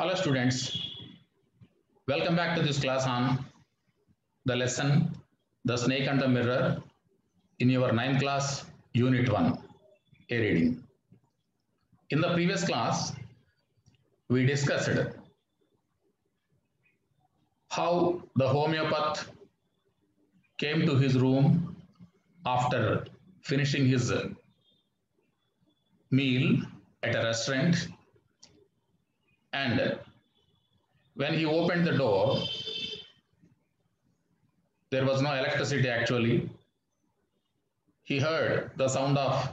Hello students, welcome back to this class on the lesson The Snake and the Mirror in your 9th class Unit 1, A Reading. In the previous class, we discussed how the homeopath came to his room after finishing his meal at a restaurant, and when he opened the door, there was no electricity actually. He heard the sound of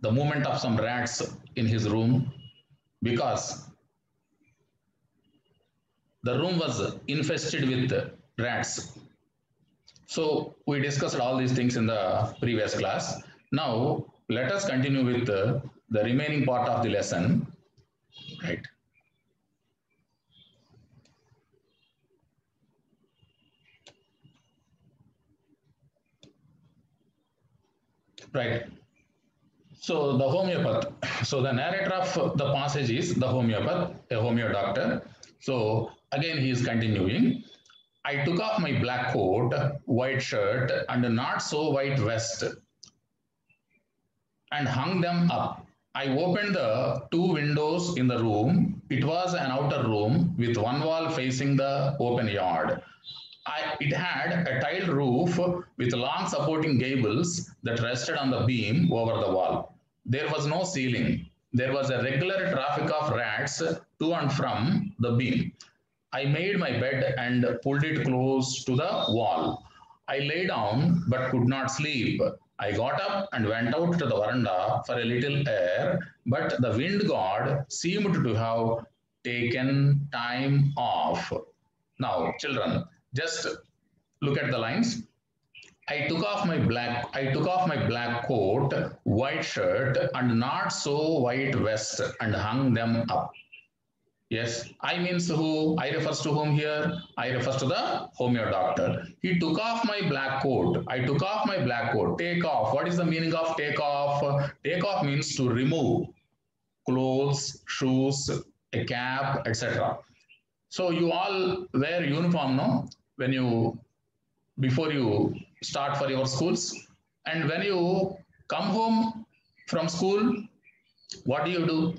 the movement of some rats in his room because the room was infested with rats. So we discussed all these things in the previous class. Now let us continue with the remaining part of the lesson. Right. Right. So the homeopath. So the narrator of the passage is the homeopath, a homeo doctor. So again he is continuing. I took off my black coat, white shirt, and not so white vest, and hung them up. I opened the two windows in the room. It was an outer room with one wall facing the open yard. It had a tiled roof with long supporting gables that rested on the beam over the wall. There was no ceiling. There was a regular traffic of rats to and from the beam. I made my bed and pulled it close to the wall. I lay down but could not sleep. I got up and went out to the veranda for a little air, but the wind god seemed to have taken time off. Now, children, just look at the lines. I took off my black coat, white shirt, and not so white vest, and hung them up. Yes, I means who? I refers to whom here? I refers to the homeo doctor. He took off my black coat. I took off my black coat. Take off. What is the meaning of take off? Take off means to remove clothes, shoes, a cap, etc. So you all wear uniform, no? When you, before you start for your schools, and when you come home from school, what do?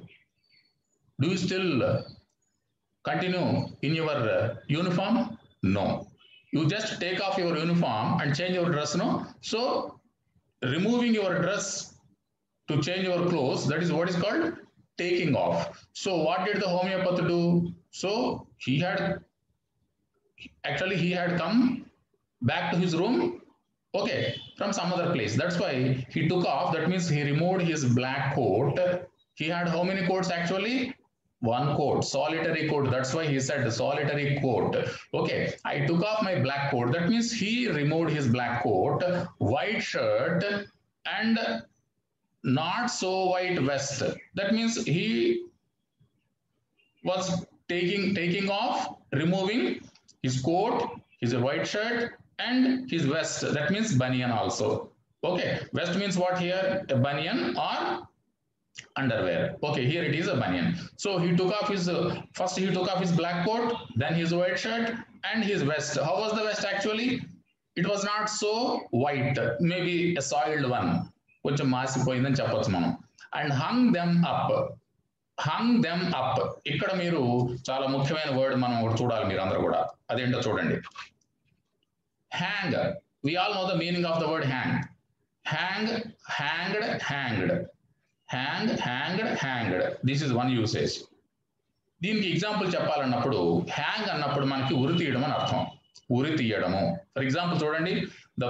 Do you still continue in your uniform? No. You just take off your uniform and change your dress, no? So removing your dress to change your clothes, that is what is called taking off. So what did the homeopath do? So he had come back to his room, okay, from some other place. That's why he took off. That means he removed his black coat. He had how many coats actually? One coat, solitary coat. That's why he said solitary coat. Okay, I took off my black coat. That means he removed his black coat, white shirt, and not so white vest. That means he was taking off, removing his coat, his white shirt, and his vest. That means banyan also. Okay, vest means what here? A banyan or underwear. Okay, here it is a banyan. So he took off his, first he took off his black coat, then his white shirt and his vest. How was the vest actually? It was not so white, maybe a soiled one. కొంచెం మాసిపోయిందని చెప్పొచ్చు మనం. And hung them up. Hung them up. ఇక్కడ మీరు చాలా ముఖ్యమైన word మనం చూడాలి మీరు అందరూ కూడా. అదేంటో చూడండి. Hang. We all know the meaning of the word hang. Hang, hanged, hanged. Hang, hanged, hanged. This is one usage. దీనికి ఎగ్జాంపుల్ చెప్పాలన్నప్పుడు హ్యాంగ్ అన్నప్పుడు మనకి ఉరి తీయడం అని అర్థం. ఉరి తీయడము. ఫర్ ఎగ్జాంపుల్ చూడండి, the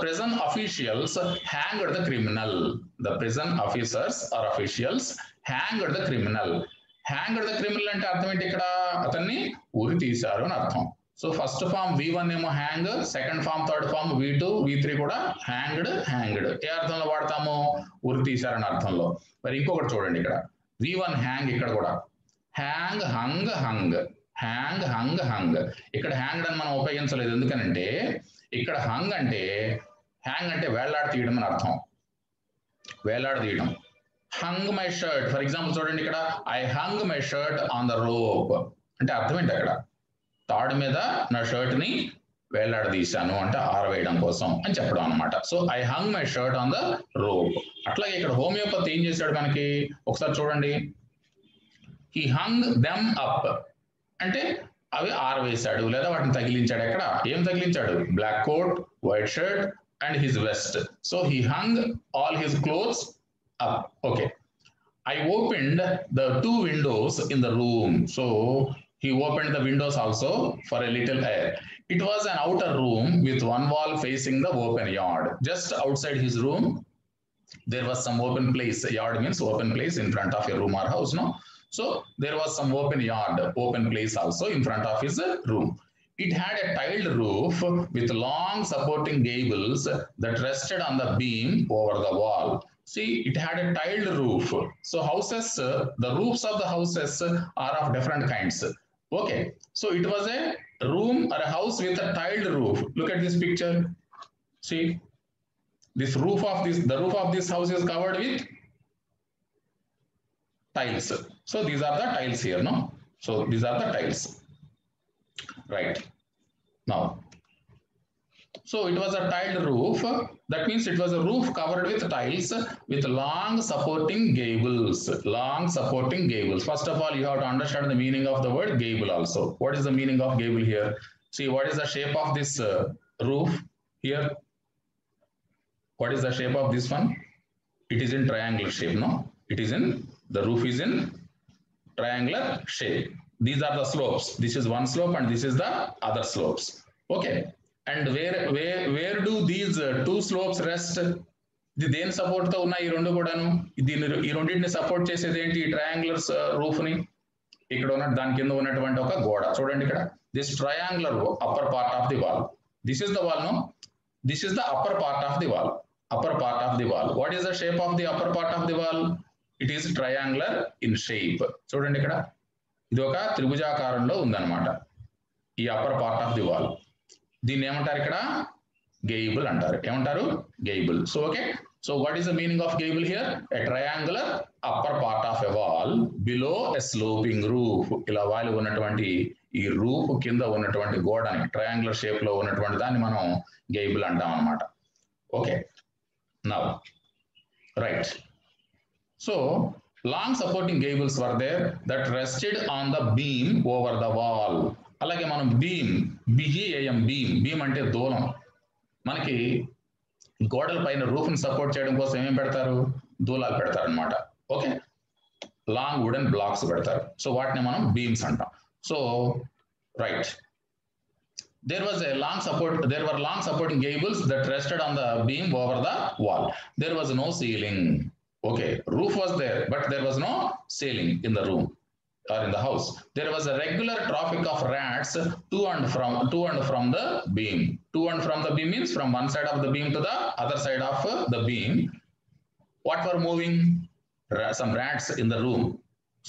prison officials hanged the criminal. The prison officers or officials hanged the criminal. Hanged the criminal అంటే అర్థం ఏంటి? ఇక్కడ అతన్ని ఉరి తీశారు అని అర్థం. సో ఫస్ట్ ఫామ్ V1 ఏమో hang, second form third form V2, V3 కూడా హ్యాంగ్డ్. ఏ అర్థంలో వాడతాము? ఉరి తీశారని అర్థంలో. మరి ఇంకొకటి చూడండి, ఇక్కడ V1 హ్యాంగ్, ఇక్కడ కూడా hang, hung, hung, hang, hung, hung. ఇక్కడ హ్యాంగ్డ్ అని మనం ఉపయోగించలేదు. ఎందుకనంటే ఇక్కడ హ్యాంగ్ అంటే వేళ్లాడ తీయడం అని అర్థం. వేళ్లాడ తీయడం. hung my shirt. For example, చూడండి ఇక్కడ I hung my shirt on the rope. అంటే అర్థం ఏంటి అక్కడ? తాడు మీద నా షర్ట్ ని వేలాడదీశాను అంటే ఆరవేయడం కోసం అని చెప్పడం అనమాట. So I hung my shirt on the rope. అట్లాగే ఇక్కడ హోమియోపతి ఏం చేశాడు మనకి ఒకసారి చూడండి. హీ హంగ్ దెమ్ అప్ అంటే అవి ఆరవేశాడు లేదా వాటిని తగిలించాడు. ఎక్కడ ఏం తగిలించాడు? Black coat, white shirt and his vest. So he hung all his clothes up. Okay. I opened the 2 windows in the room. So he opened the windows also for a little air. It was an outer room with one wall facing the open yard. Just outside his room, there was some open place. Yard means open place in front of a room or house, no? So there was some open yard, open place also in front of his room. It had a tiled roof with long supporting gables that rested on the beam over the wall. See, it had a tiled roof. So houses, the roofs of the houses are of different kinds. Okay. So it was a room or a house with a tiled roof. Look at this picture. See, this roof of this, the roof of this house is covered with tiles. So these are the tiles here, no? So these are the tiles. Right. Now, so it was a tiled roof. That means it was a roof covered with tiles with long supporting gables. Long supporting gables. First of all, you have to understand the meaning of the word gable also. What is the meaning of gable here? See, what is the shape of this roof here? What is the shape of this one? It is in triangular shape, no? It is in, the roof is in triangular shape. These are the slopes. This is one slope and this is the other slopes. Okay. And where do these 2 slopes rest? ఇది దేని support తో ఉన్నాయి ఈ రెండు కూడాను? ఈ రెండింటిని support చేసేది ఏంటి? ఈ ట్రయాంగులర్ రూఫ్ ని ఇక్కడ ఉన్న దాని కింద ఉన్నటువంటి ఒక గోడ చూడండి ఇక్కడ. This triangular upper part of the wall. This is the wall, no? This is the upper part of the wall. Upper part of the wall. What is the shape of the upper part of the wall? It is triangular in shape. చూడండి ఇక్కడ ఇది ఒక త్రిభుజాకారంలో ఉందన్నమాట ఈ upper part of the wall. దీన్ని ఏమంటారు ఇక్కడ? గేబుల్ అంటారు. ఏమంటారు? Gable. So okay. So what is the meaning of gable here? A triangular upper part of a wall below a sloping roof. ఇలా వాలి ఉన్నటువంటి ఈ రూఫ్ కింద ఉన్నటువంటి గోడని ట్రయాంగులర్ షేప్ లో ఉన్నటువంటి దాన్ని మనం గేబుల్ అంటాం అన్నమాట. Okay. Now right. So long supporting gables were there that rested on the beam over the wall. అలాగే మనం బీమ్, బిజిఏఎం, బీమ్ అంటే దూలం. మనకి గోడల పైన రూఫ్ ని సపోర్ట్ చేయడం కోసం ఏమేమి పెడతారు? దూలాలు పెడతారు అనమాట. ఓకే. లాంగ్ వుడెన్ బ్లాక్స్ పెడతారు. సో వాటిని మనం బీమ్స్ అంటాం. So right. There were long supporting gables that rested on the beam over the wall. There was no ceiling. Okay, roof was there, but there was no ceiling in the room or in the house. There was a regular traffic of rats to and from the beam. To and from the beam means from one side of the beam to the other side of the beam. What were moving? Some rats in the room.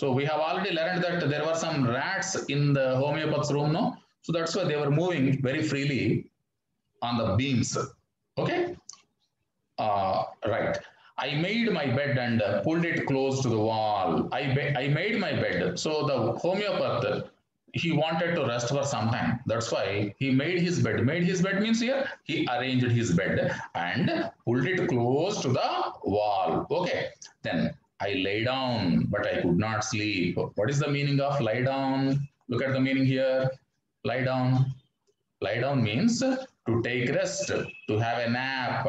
So we have already learned that there were some rats in the homeopath's room, no? So that's why they were moving very freely on the beams. Okay, right. I made my bed and pulled it close to the wall. I made my bed. So the homeopath, he wanted to rest for some time. That's why he made his bed. Made his bed means here he arranged his bed and pulled it close to the wall. Okay. Then I lay down, but I could not sleep. What is the meaning of lie down? Look at the meaning here. Lie down. Lie down means to take rest, to have a nap.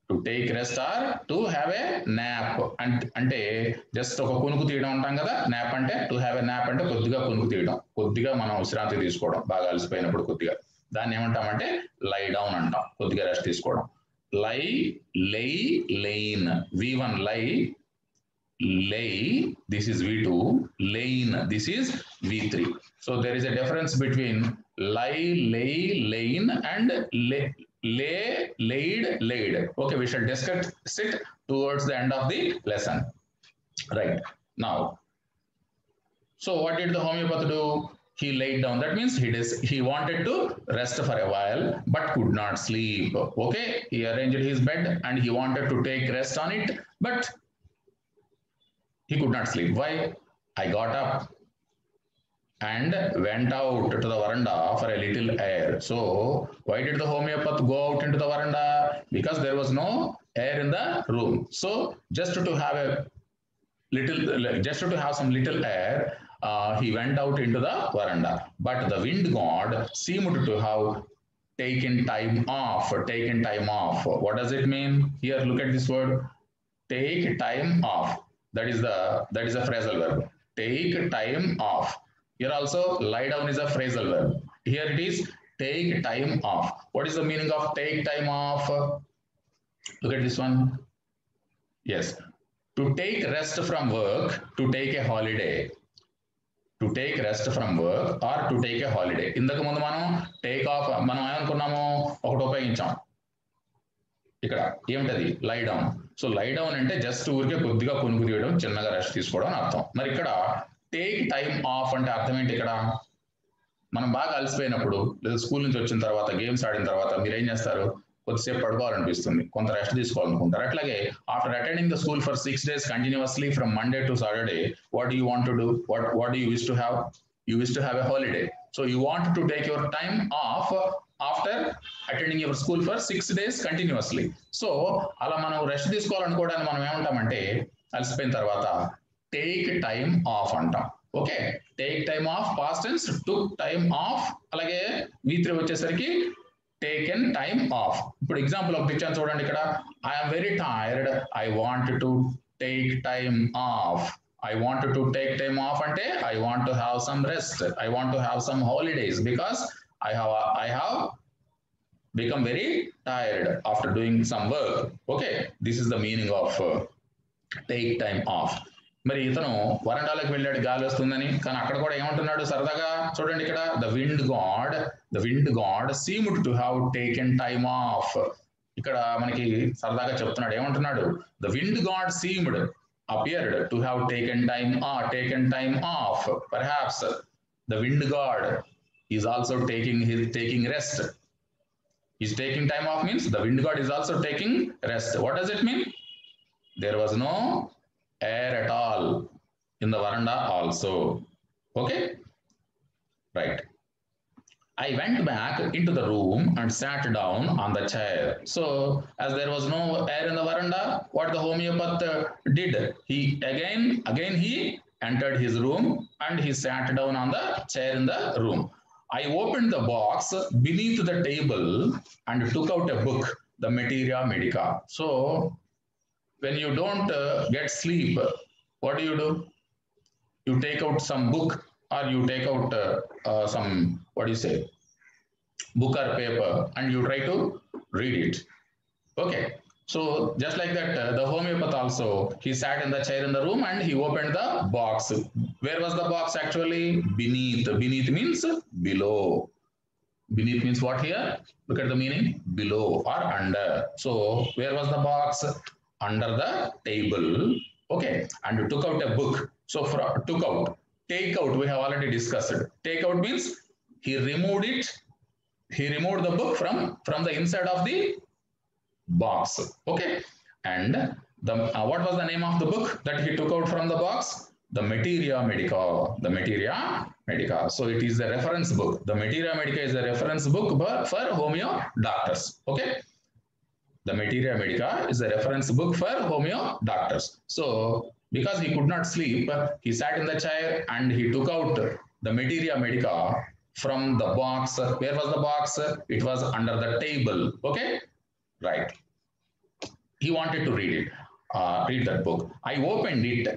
To take rest or to have a nap. అంటే just ఒక కునుకు తీయడం అంటాం కదా. Nap అంటే to have a nap అంటే కొద్దిగా కునుకు తీయడం, కొద్దిగా మనం విశ్రాంతి తీసుకోవడం, బాగా అలసిపోయినప్పుడు కొద్దిగా. దాన్ని ఏమంటామంటే లై డౌన్ అంటాం, కొద్దిగా రెస్ట్ తీసుకోవడం. లై, లై, లెయిన్. V1 లై, lay, this is V2, lane, this is V3. So there is a difference between lie, lay, lane and lay, laid, laid. Okay, we shall discuss it towards the end of the lesson. Right. Now, so what did the homeopath do? He laid down. That means he wanted to rest for a while but could not sleep. Okay, he arranged his bed and he wanted to take rest on it, but He could not sleep. Why? I got up and went out to the veranda for a little air. So why did the homeopath go out into the veranda? Because there was no air in the room. So just to have a little, just to have some little air, he went out into the veranda. But the wind god seemed to have taken time off. Taken time off. What does it mean? Here, look at this word. Take time off. That is a phrasal verb. Take time off. Here also, lie down is a phrasal verb. Here it is take time off. What is the meaning of take time off? Look at this one. Yes. To take rest from work, to take a holiday. To take rest from work or to take a holiday. ఇంతకు ముందు మనం take off మనం ఏమనుకున్నాము ఒకటి ఉపయోగించాం ఇక్కడ ఏమిటది lie down. So lie down అంటే just ఊరికే కొద్దిగా కొనుక్కు తీయడం చిన్నగా రెస్ట్ తీసుకోవడం అని అర్థం. మరి ఇక్కడ టేక్ టైం ఆఫ్ అంటే అర్థం ఏంటి? ఇక్కడ మనం బాగా అలసిపోయినప్పుడు లేదా స్కూల్ నుంచి వచ్చిన తర్వాత గేమ్స్ ఆడిన తర్వాత మీరు ఏం చేస్తారు? కొద్దిసేపు పడుకోవాలనిపిస్తుంది, కొంత రెస్ట్ తీసుకోవాలనుకుంటారు. అట్లాగే after attending the school for 6 days continuously from Monday to Saturday, what you want to do? What you wish to have? You wish to have a holiday. So you want to take your time off after attending your school for 6 days continuously. So అలా మనం rest తీసుకోవాలనుకోవడానికి మనం ఏమంటామంటే అలసిపోయిన తర్వాత take time off అంటాం. Okay, take time off past tense, took time of. అలాగే V3 వచ్చేసరికి టేకెన్ టైమ్ ఆఫ్. ఇప్పుడు ఎగ్జాంపుల్ ఒక పిక్చర్ చూడండి ఇక్కడ. I'm very tired, I want to take time of. I want to take time off ante I want to have some rest, I want to have some holidays because I have become very tired after doing some work. Okay, this is the meaning of take time off. మరి ఇతను వరండాలకు వెళ్ళాడు గాలి వస్తుందని, కానీ అక్కడ కూడా ఏమంటున్నాడు సరదాగా చూడండి ఇక్కడ. The wind God seemed to have taken time of. ఇక్కడ మనకి సరదాగా చెప్తున్నాడు, ఏమంటున్నాడు? The wind God seemed appeared to have taken time off. Perhaps the wind god is also taking rest. Is taking time off means the wind god is also taking rest. What does it mean? There was no air at all in the veranda also. Okay, right. I went back into the room and sat down on the chair. So as there was no air in the veranda, what the homeopath did? He again he entered his room and he sat down on the chair in the room. I opened the box beneath the table and took out a book, the Materia Medica. So when you don't get sleep, what do? You take out some book, or you take out some, what do you say, book or paper, and you try to read it. Okay, so just like that, the homeopath also, he sat in the chair in the room and he opened the box. Where was the box actually? Beneath. Beneath means below. Beneath means what here? Look at the meaning, below or under. So where was the box? Under the table. Okay, and took out a book. So for took out, take out, we have already discussed. Take out means he removed it. He removed the book from the inside of the box. Okay, and the what was the name of the book that he took out from the box? The Materia Medica. The Materia Medica. So it is a reference book. The Materia Medica is a reference book for homeo doctors. Okay, the Materia Medica is a reference book for homeo doctors. So because he could not sleep, he sat in the chair and he took out the Materia Medica from the box. Where was the box? It was under the table. Okay, right. He wanted to read it. Read that book. I opened it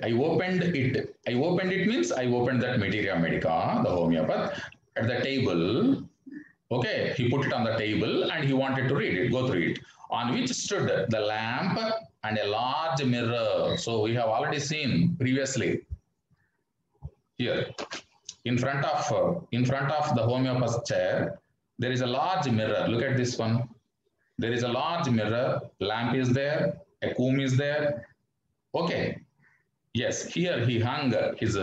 means I opened that Materia Medica, the homeopath, at the table. Okay, he put it on the table and he wanted to read it, go through it, on which stood the lamp and a large mirror. So we have already seen previously here. In front of the homeopath chair, there is a large mirror. Look at this one. There is a large mirror. Lamp is there. A comb is there. Okay. Yes, here he hung his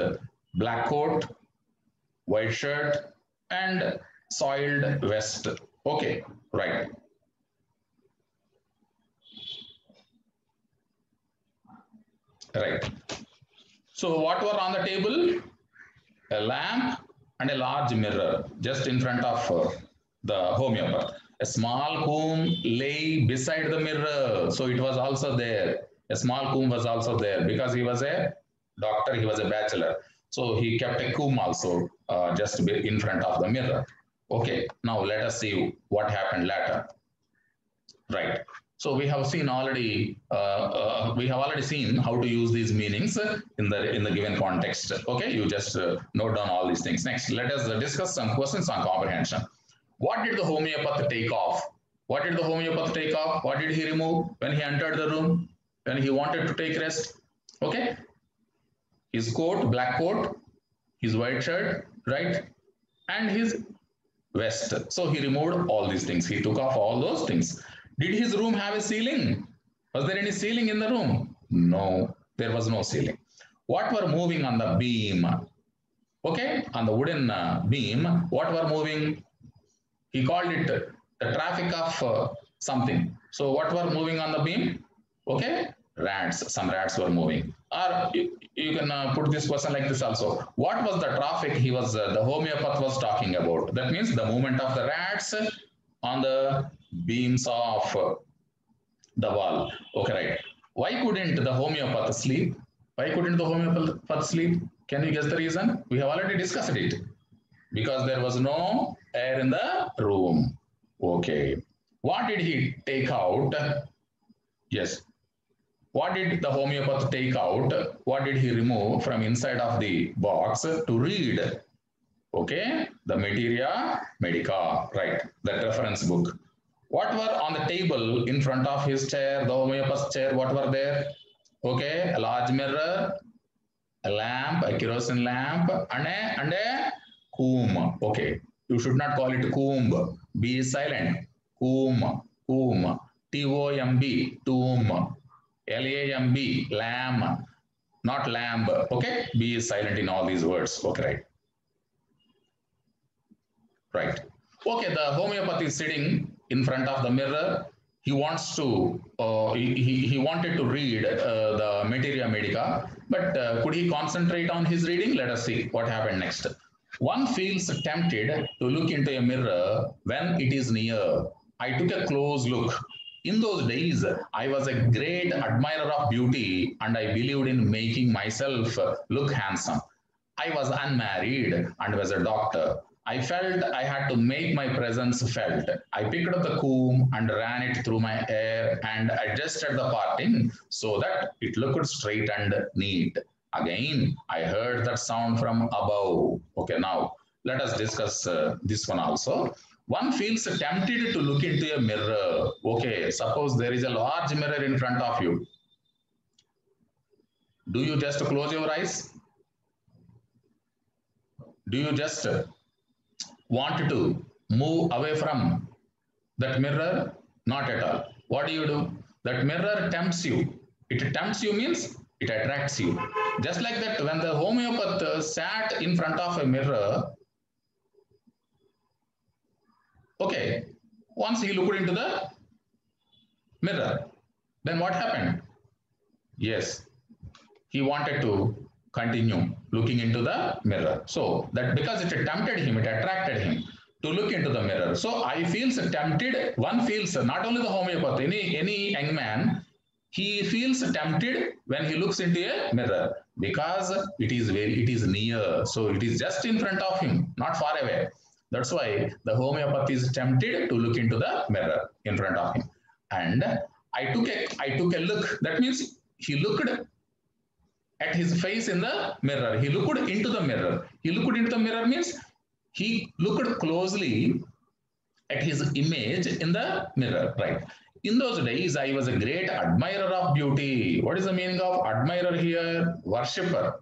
black coat, white shirt, and soiled vest. Okay, right. Right. So what were on the table? A lamp and a large mirror just in front of the homeopath. A small comb lay beside the mirror. So it was also there. A small comb was also there because he was a doctor, he was a bachelor. So he kept a comb also just in front of the mirror. Okay, now let us see what happened later. Right. So we have seen already. We have already seen how to use these meanings in the given context. Okay, you just note down all these things. Next, let us discuss some questions on comprehension. What did the homeopath take off? What did the homeopath take off? What did he remove when he entered the room? When he wanted to take rest? Okay, his coat, black coat, his white shirt, right, and his vest. So he removed all these things. He took off all those things. Did his room have a ceiling? Was there any ceiling in the room? No, there was no ceiling. What were moving on the beam? Okay, on the wooden beam, what were moving? He called it the traffic of something. So what were moving on the beam? Okay, rats. Some rats were moving. Or you can put this question like this also. What was the traffic the homeopath was talking about? That means the movement of the rats on the beams of the wall. Okay, right. Why couldn't the homeopath sleep? Why couldn't the homeopath sleep? Can you guess the reason? We have already discussed it. Because there was no air in the room. Okay. What did he take out? Yes. What did the homeopath take out? What did he remove from inside of the box to read? Okay, the Materia Medica, right, that reference book. What were on the table in front of his chair, the homeopath's chair, what were there? Okay, a large mirror, a lamp, a kerosene lamp, and a comb. Okay, you should not call it comb. B is silent. Comb, comb. T-O-M-B, tomb. L-A-M-B, lamb, not lamb. Okay, B is silent in all these words. Okay, right. Right. Okay, the homeopath is sitting in front of the mirror. He wants to, he wanted to read the Materia Medica, but could he concentrate on his reading? Let us see what happened next. One feels tempted to look into a mirror when it is near. I took a close look. In those days, I was a great admirer of beauty and I believed in making myself look handsome. I was unmarried and was a doctor. I felt I had to make my presence felt. I picked up the comb and ran it through my hair and adjusted the parting so that it looked straight and neat. Again, I heard that sound from above. Okay, now let us discuss this one also. One feels tempted to look into a mirror. Okay, suppose there is a large mirror in front of you. Do you just close your eyes? Do you just want to move away from that mirror? Not at all. What do? That mirror tempts you. It tempts you means it attracts you. Just like that, when the homeopath sat in front of a mirror, okay, once he looked into the mirror, then what happened? Yes, he wanted to continue looking into the mirror. So that because it tempted him, it attracted him to look into the mirror. So I feel tempted. One feels, not only the homeopath, any young man, he feels tempted when he looks into a mirror because it is near. So it is just in front of him, not far away. That's why the homeopath is tempted to look into the mirror in front of him. And I took a look. That means he looked at his face in the mirror. He looked into the mirror. He looked into the mirror means he looked closely at his image in the mirror, right? In those days, I was a great admirer of beauty. What is the meaning of admirer here? Worshipper,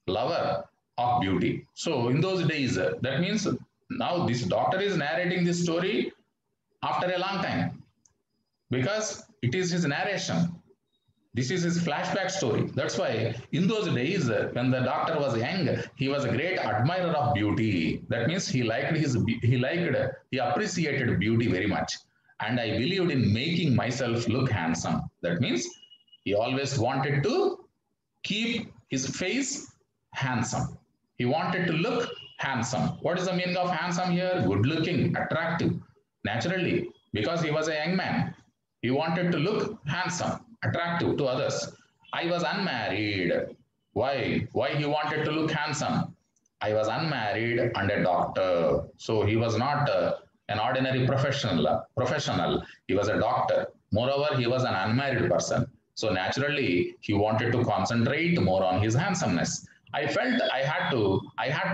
lover of beauty. So in those days, that means now this doctor is narrating this story after a long time because it is his narration. This is his flashback story. That's why in those days, when the doctor was young, he was a great admirer of beauty. That means he appreciated beauty very much. And I believed in making myself look handsome. That means he always wanted to keep his face handsome. He wanted to look handsome. What is the meaning of handsome here? Good looking, attractive. Naturally, because he was a young man, he wanted to look handsome, attractive to others. I was unmarried. Why? Why he wanted to look handsome? I was unmarried and a doctor. So he was not an ordinary professional. He was a doctor. Moreover, he was an unmarried person. So naturally, he wanted to concentrate more on his handsomeness. I felt I had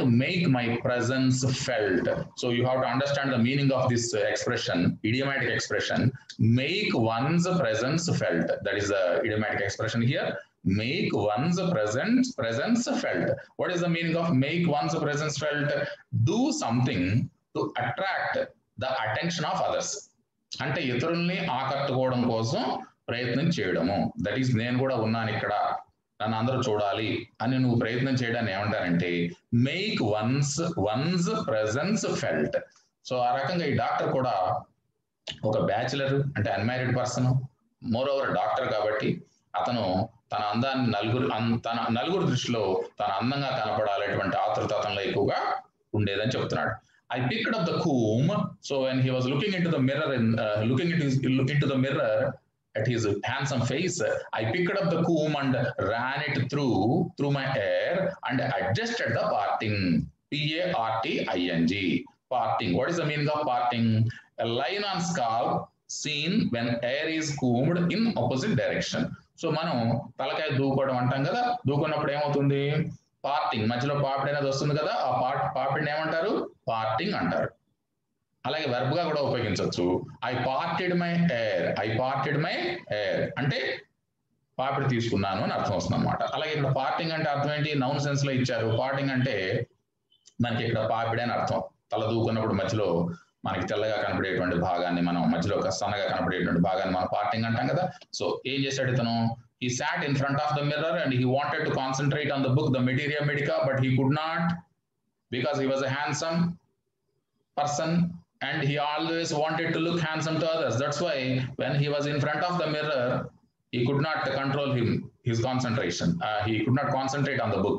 to make my presence felt. So you have to understand the meaning of this expression, idiomatic expression, make one's presence felt. That is the idiomatic expression here. Make one's presence felt. What is the meaning of make one's presence felt? Do something to attract the attention of others. అంటే ఇతరుల్ని ఆకట్టుకోవడం కోసం ప్రయత్నం చేయడము. That is నేను కూడా ఉన్నాను ఇక్కడ, నన్ను అందరూ చూడాలి అని నువ్వు ప్రయత్నం చేయడాన్ని ఏమంటారంటే make once presence felt. So ఆ రకంగా ఈ డాక్టర్ కూడా ఒక బ్యాచిలర్ అంటే unmarried person, more over doctor కాబట్టి అతను తన అందాన్ని నలుగురు దృష్టిలో తన అందంగా కనపడాలనేటువంటి ఆతృత అతనిలో ఎక్కువగా ఉండేదని చెప్తున్నాడు. I picked up the comb. So when he was looking into the mirror and looking into the mirror at his handsome face, I picked up the comb and ran it through my hair and adjusted the parting. P-A-R-T-I-N-G. Parting. What is the meaning of parting? A line on scalp seen when hair is combed in opposite direction. So మనం తలకాయ దూకోవడం అంటాం కదా, దూకున్నప్పుడు ఏమవుతుంది? Parting, మధ్యలో పాపిడి అనేది వస్తుంది కదా, ఆ పాపిడిని ఏమంటారు? పార్టింగ్ అంటారు. అలాగే వెర్బ్ గా కూడా ఉపయోగించవచ్చు. ఐ పార్టెడ్ మై హెయిర్ అంటే పాపిడి తీసుకున్నాను అని అర్థం వస్తుంది అనమాట. అలాగే ఇక్కడ పార్టింగ్ అంటే అర్థం ఏంటి? నౌన్ సెన్స్ లో ఇచ్చారు. పార్టింగ్ అంటే మనకి ఇక్కడ పాపిడి అని అర్థం. తల దూకున్నప్పుడు మధ్యలో మనకి తెల్లగా కనపడేటువంటి భాగాన్ని, మనం మధ్యలో ఒక సన్నగా కనపడేటువంటి భాగాన్ని మనం పార్టింగ్ అంటాం కదా. సో ఏం చేశాడు ఇతను? He sat in front of the mirror and he wanted to concentrate on the book, the Materia Medica, but he could not because he was a handsome person and he always wanted to look handsome to others. That's why when he was in front of the mirror, he could not control his concentration. He could not concentrate on the book.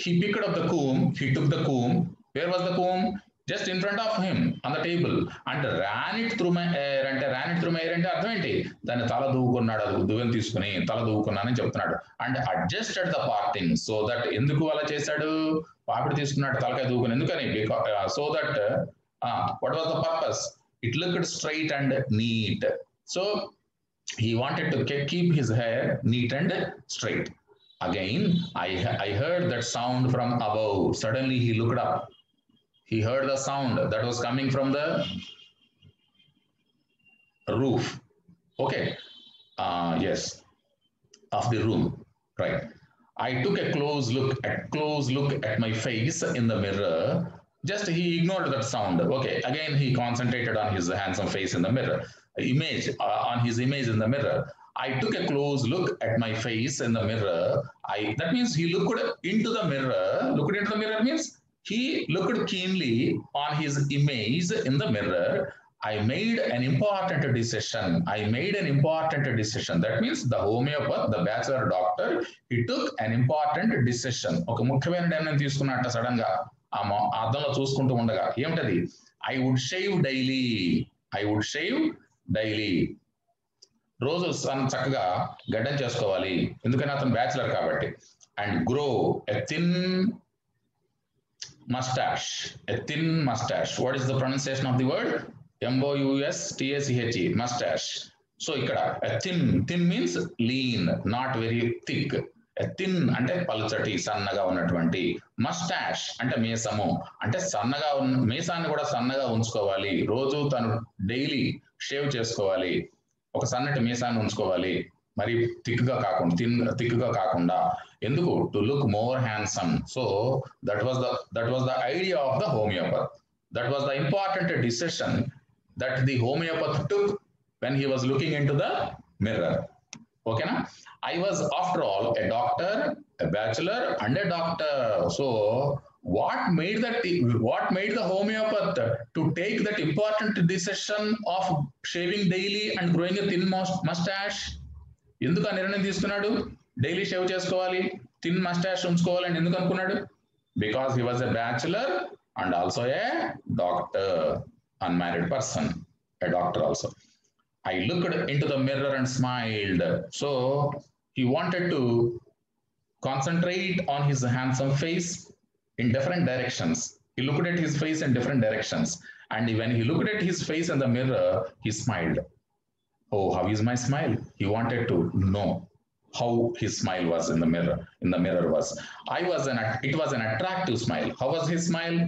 He picked up the comb. He took the comb. Where was the comb? Just in front of him on the table and ran it through my hair. అంటే ran it through my hair అంటే అర్థం ఏంటి? దాన్ని తల దూకున్నాడు, అది దువ్వెన తీసుకుని తల దూకున్నానని చెప్తున్నాడు. And adjusted the parting, so that ఎందుకు అలా చేశాడు? పాపిడి తీసుకున్నాడు తలకాయ దూకుని, ఎందుకని? So that what was the purpose? It looked straight and neat. So he wanted to keep his hair neat and straight. Again, I heard that sound from above. Suddenly he looked up. He heard the sound that was coming from the roof. Okay. Yes. Of the room. Right. I took a close look at my face in the mirror. Just he ignored that sound. Okay. Again, he concentrated on his handsome face in the mirror. On his image in the mirror. I took a close look at my face in the mirror. That means he looked into the mirror. Looked into the mirror means he looked keenly on his image in the mirror. I made an important decision. That means the homeopath, the bachelor doctor, he took an important decision. ఒక ముఖ్యమైన నిర్ణయం తీసుకున్నట్ట sudden గా ఆ అద్దంలో చూసుకుంటూ ఉండగా. ఏమిటది? I would shave daily. రోజు చక్కగా గడ్డం చేసుకోవాలి, ఎందుకని అతను బ్యాచిలర్ కాబట్టి. And grow a thin mustache. What is the pronunciation of the word? M-O-U-S-T-A-C-H-E. Mustache. So ఇక్కడ thin means lean, not very thick. thin అంటే పలుచటి, సన్నగా ఉన్నటువంటి. మస్టాష్ అంటే మీసము, అంటే సన్నగా మీసాన్ని కూడా సన్నగా ఉంచుకోవాలి. రోజు తను డైలీ షేవ్ చేసుకోవాలి, ఒక సన్నటి మీసాన్ని ఉంచుకోవాలి, మరి థిక్గా కాకుండా. ఎందుకు? To look more handsome. So that was the idea of the homeopath. That was the important decision that the homeopath took when he was looking into the mirror. Okay na? I was after all a doctor, a bachelor and a doctor. So what made the homeopath to take that important decision of shaving daily and growing a thin mustache? ఎందుకు ఆ నిర్ణయం తీసుకున్నాడు? Daily shave చేసుకోవాలి, thin moustache ఉంచుకోవాలని ఎందుకు అనుకున్నాడు? Because he was a bachelor and also a doctor, unmarried person, a doctor also. I looked into the mirror and smiled. So he wanted to concentrate on his handsome face in different directions. He looked at his face in different directions. And when he looked at his face in the mirror, he smiled. Oh, how is my smile? He wanted to know how his smile was in the mirror. In the mirror was, it was an attractive smile. How was his smile?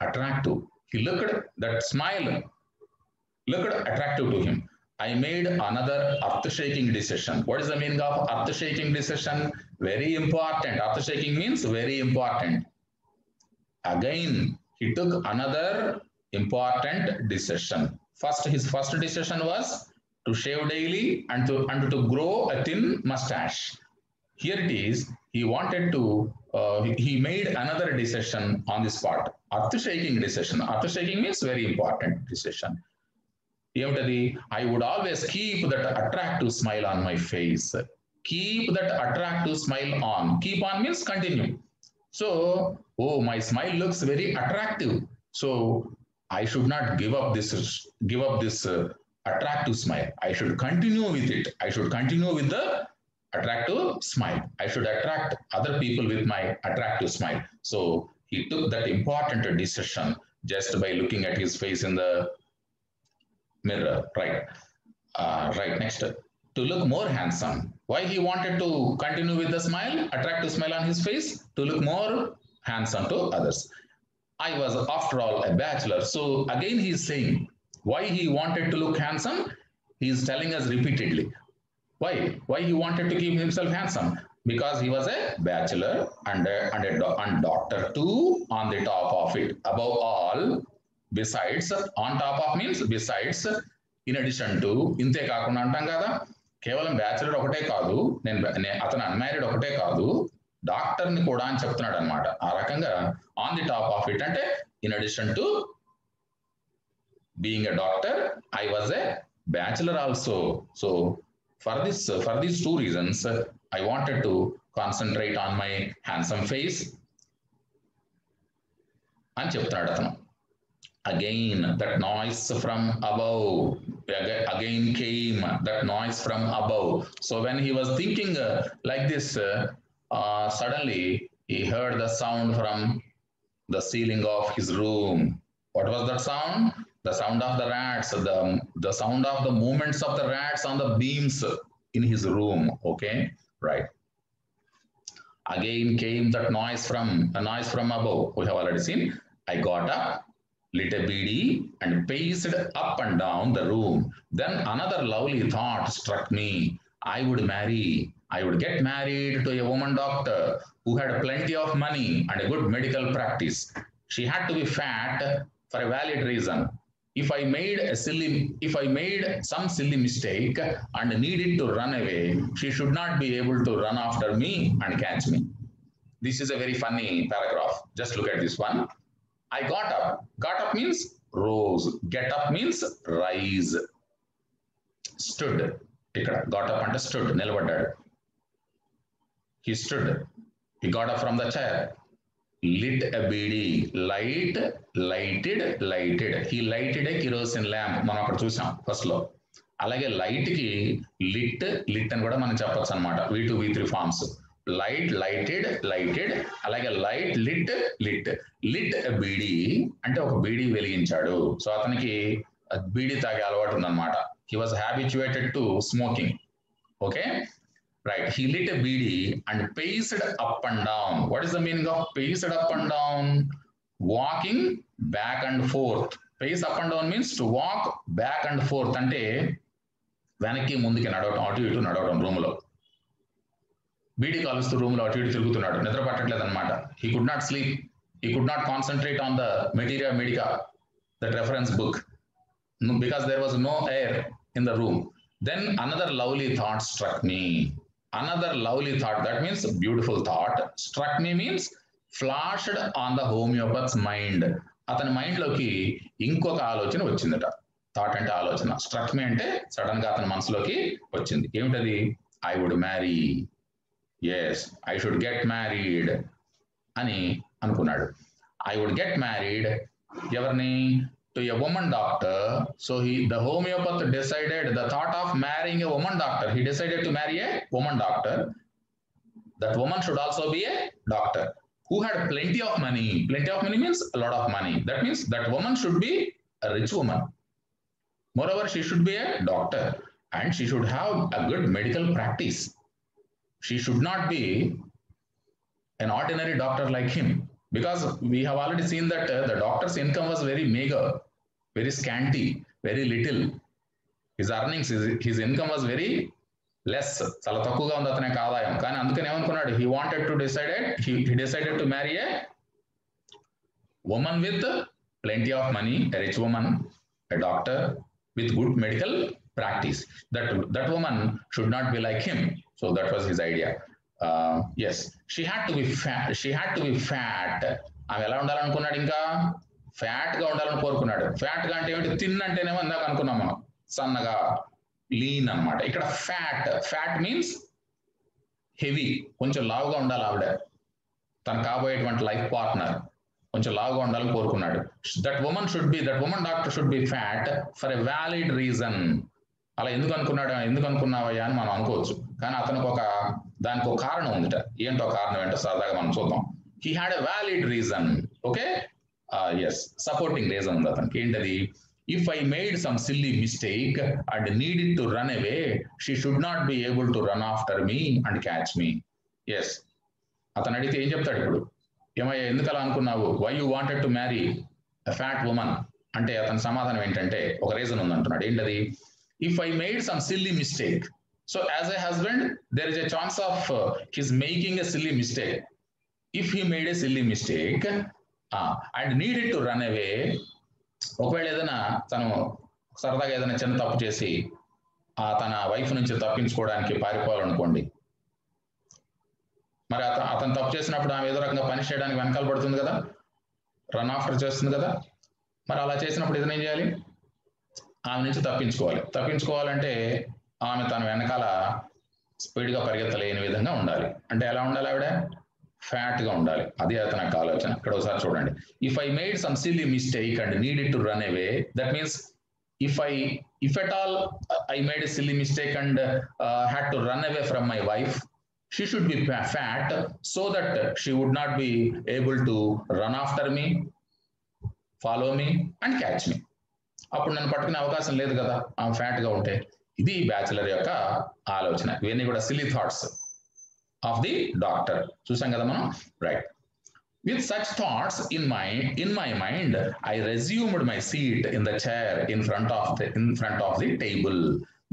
Attractive. He looked, that smile looked attractive to him. I made another earth-shaking decision. What is the meaning of earth-shaking decision? Very important. Earth-shaking means very important. Again, he took another important decision. His first decision was to shave daily and to grow a thin mustache. Here it is, he wanted to, he made another decision on this part. Earth-shaking decision. Earth-shaking means very important decision. I would always keep that attractive smile on my face. Keep that attractive smile on. Keep on means continue. So, oh, my smile looks very attractive. So I should not give up this attractive smile. I should continue with it. I should continue with the attractive smile. I should attract other people with my attractive smile. So he took that important decision just by looking at his face in the mirror. Right, next. To look more handsome. Why he wanted to continue with the smile, attractive smile on his face? To look more handsome to others. I was, after all, a bachelor. So again he is saying, why he wanted to look handsome? He is telling us repeatedly. Why he wanted to keep himself handsome? Because he was a bachelor and doctor too on the top of it. Above all, besides, on top of means besides, in addition to, ఇంతే కాకుండా అంటాం కదా, కేవలం bachelor ఒకటే కాదు, అతను unmarried ఒకటే కాదు, డాక్టర్ని కూడా అని చెప్తున్నాడు అనమాట. ఆ రకంగా on the top of it అంటే in addition to being a doctor, I was a bachelor also. So for these two reasons, I wanted to concentrate on my handsome face అని చెప్తున్నాడు అతను. Again, that noise from above. Again came that noise from above. So when he was thinking like this, suddenly he heard the sound from the ceiling of his room. What was that sound? The sound of the rats, the sound of the movements of the rats on the beams in his room. Okay, right. Again came that noise from above. We have already seen. I got up, lit a beedi, and paced up and down the room. Then another lovely thought struck me. I would get married to a woman doctor who had plenty of money and a good medical practice. She had to be fat for a valid reason. If I made some silly mistake and needed to run away, she should not be able to run after me and catch me. This is a very funny paragraph. Just look at this one. I got up. Got up means rose. Get up means rise. Stood. Got up and stood. Nilabadadu. He stood. He got up from the chair. Lit a beedi. Lighted. He lighted a kerosene lamp. మనం అక్కడ చూసాం first లో. అలాగే light కి lit అని కూడా మనం చెప్పొచ్చు అనమాట. V2 V3 forms. lighted, అలాగే లైట్ లిట్ బీడీ అంటే ఒక బీడీ వెలిగించాడు. సో అతనికి బీడీ తాగే అలవాటు ఉందన్నమాట. He was habituated to smoking. Okay, right. He lit a beedi and paced up and down. What is the meaning of paced up and down? Walking back and forth. Pace up and down means to walk back and forth అంటే వెనక్కి ముందుకి నడవటం, అటు ఇటు నడవటం. Room లో బీడీ కాలుస్తూ room లో అటు ఇటు తిరుగుతున్నాడు, నిద్ర పట్టట్లేదు అనమాట. He could not sleep, he could not concentrate on the materia medica, that reference book, because there was no air in the room. Then another lovely thought struck me. Another lovely thought, that means beautiful thought. Struck me means flashed on the homeopath's mind. అతని mind లోకి ఇంకొక ఆలోచన వచ్చిందట. Thought అంటే ఆలోచన, struck మీ అంటే sudden గా అతని మనసులోకి వచ్చింది. ఏమిటది? I would marry. Yes I should get married అని అనుకున్నాడు. ఐ వుడ్ గెట్ మ్యారీడ్ ఎవరిని? To a woman doctor. So the homoeopath decided the thought of marrying a woman doctor. He decided to marry a woman doctor. That woman should also be a doctor who had plenty of money. Plenty of money means a lot of money. That means that woman should be a rich woman. Moreover, she should be a doctor and she should have a good medical practice. She should not be an ordinary doctor like him, because we have already seen that the doctor's income was very meager, very scanty, very little. His earnings, his income was very less, చాలా తక్కువగా ఉంది అతని యొక్క ఆదాయం. కానీ అందుకని ఏమనుకున్నాడు? He wanted to he decided to marry a woman with plenty of money, a rich woman, a doctor with good medical practice. That woman should not be like him. So that was his idea. Yes, she had to be fat. ఆమె ఎలా ఉండాలనుకున్నాడు? ఇంకా fat గా ఉండాలని కోరుకున్నాడు. Fat గా అంటే ఏమిటి? తిన్ అంటేనేమో ఇందాక అనుకున్నాం మనం, సన్నగా, లీన్ అన్నమాట. ఇక్కడ ఫ్యాట్ మీన్స్ హెవీ, కొంచెం లావుగా ఉండాలి ఆవిడ. తను కాబోయేటువంటి లైఫ్ పార్ట్నర్ కొంచెం లావుగా ఉండాలని కోరుకున్నాడు. That woman doctor should be fat for a valid reason. అలా ఎందుకు అనుకున్నావయ్యా అని మనం అనుకోవచ్చు. కానీ అతనికి దానికి ఒక కారణం ఉందిట. ఏంటో కారణం ఏంటో సరదాగా మనం చూద్దాం. He had a valid reason. Okay, yes, supporting reason ఉంది అతనికి. ఏంటది? If I made some silly mistake and needed to run away, she should not be able to run after me and catch me. Yes. అతను అడిగితే ఏం చెప్తాడు ఇప్పుడు? ఏమయ్యా ఎందుకు అలా అనుకున్నావు? Why you wanted to marry a fat woman? అంటే అతని సమాధానం ఏంటంటే ఒక రీజన్ ఉంది అంటున్నాడు. ఏంటది? If I made some silly mistake. So as a husband, there is a chance of his making a silly mistake. If he made a silly mistake and needed to run away, ఒకవేళ ఏదైనా తను సరదాగా ఏదైనా చిన్న తప్పు చేసి తన wife నుంచి తప్పించుకోవడానికి పారిపోవాలనుకోండి, మరి అతను తప్పు చేసినప్పుడు ఆమె ఏదో రకంగా పని చేయడానికి వెనకాల పడుతుంది కదా, రన్ ఆఫ్టర్ చేస్తుంది కదా. మరి అలా చేసినప్పుడు ఏదైనా ఏం చేయాలి? ఆమె నుంచి తప్పించుకోవాలంటే ఆమె తన వెనకాల స్పీడ్గా పరిగెత్తలేని విధంగా ఉండాలి. అంటే ఎలా ఉండాలి? ఆవిడ ఫ్యాట్ గా ఉండాలి. అది అతని యొక్క ఆలోచన. ఇక్కడ ఒకసారి చూడండి. If I made some silly mistake and needed to run away, that means if at all I made a silly mistake and had to run away from my wife, she should be fat so that she would not be able to run after me, follow me and catch me. అప్పుడు నన్ను పట్టుకునే అవకాశం లేదు కదా ఆమె fat గా ఉంటే. ఇది బ్యాచిలర్ యొక్క ఆలోచన. ఇవన్నీ కూడా silly thoughts of the doctor. చూసాం కదా మనం, right. With such thoughts in my mind, I resumed my seat in the chair in front of the table.